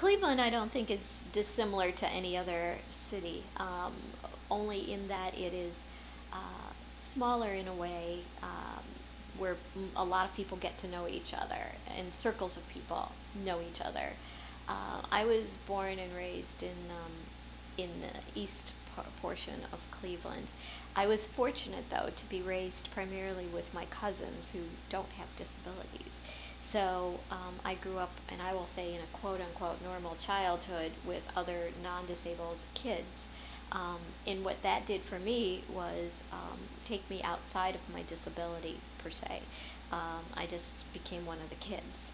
Cleveland, I don't think is dissimilar to any other city, only in that it is smaller in a way, where a lot of people get to know each other, and circles of people know each other. I was born and raised in the east portion of Cleveland. I was fortunate, though, to be raised primarily with my cousins who don't have disabilities. So I grew up, and I will say, in a quote unquote normal childhood with other non disabled kids. And what that did for me was take me outside of my disability, per se. I just became one of the kids.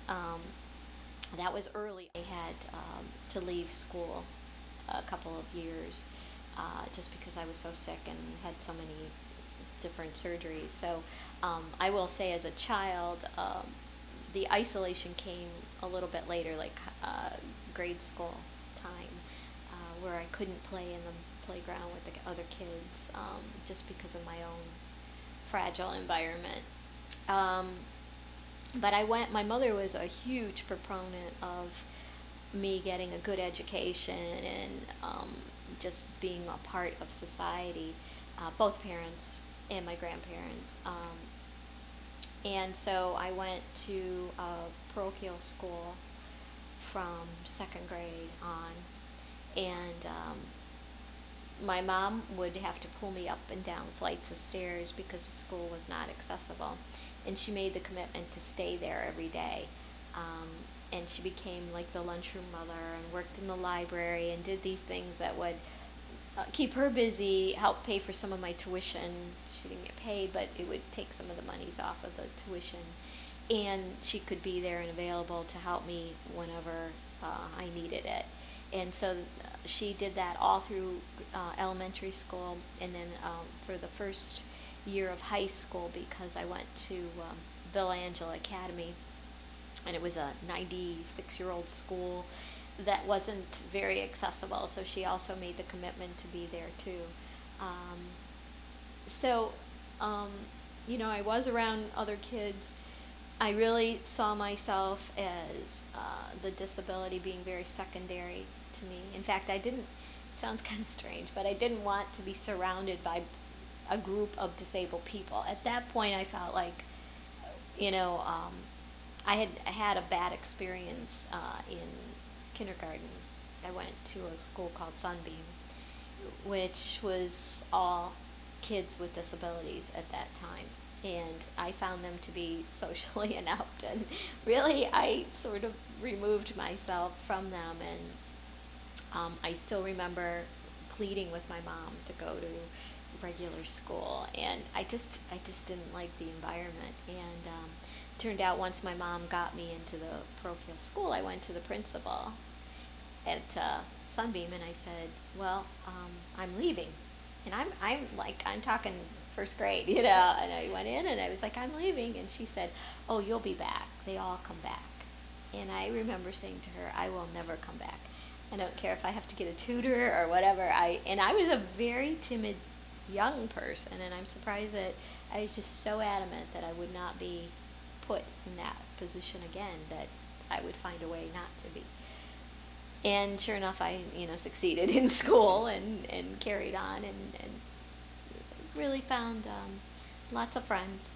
That was early. I had to leave school a couple of years just because I was so sick and had so many different surgeries. So I will say, as a child, the isolation came a little bit later, like grade school time, where I couldn't play in the playground with the other kids just because of my own fragile environment. But my mother was a huge proponent of me getting a good education and just being a part of society, both parents and my grandparents. And so I went to a parochial school from second grade on, and my mom would have to pull me up and down flights of stairs because the school was not accessible. And she made the commitment to stay there every day. And she became like the lunchroom mother and worked in the library and did these things that would keep her busy, help pay for some of my tuition. She didn't get paid, but it would take some of the monies off of the tuition. And she could be there and available to help me whenever I needed it. And so she did that all through elementary school, and then for the first year of high school, because I went to Villa Angela Academy, and it was a 96-year-old school that wasn't very accessible, so she also made the commitment to be there too. So, I was around other kids. I really saw myself as the disability being very secondary to me. In fact, it sounds kind of strange, but I didn't want to be surrounded by a group of disabled people. At that point, I felt like, I had a bad experience in kindergarten. I went to a school called Sunbeam, which was all kids with disabilities at that time. And I found them to be socially inept. And really, I sort of removed myself from them. And I still remember pleading with my mom to go to regular school. And I just didn't like the environment. And turned out, once my mom got me into the parochial school, I went to the principal at Sunbeam, and I said, well, I'm leaving. And I'm talking first grade, and I went in and I was like, I'm leaving. And she said, oh, you'll be back. They all come back. And I remember saying to her, I will never come back. I don't care if I have to get a tutor or whatever. And I was a very timid young person, and I'm surprised that I was just so adamant that I would not be put in that position again, that I would find a way not to be. And sure enough, I succeeded in school and carried on and really found lots of friends.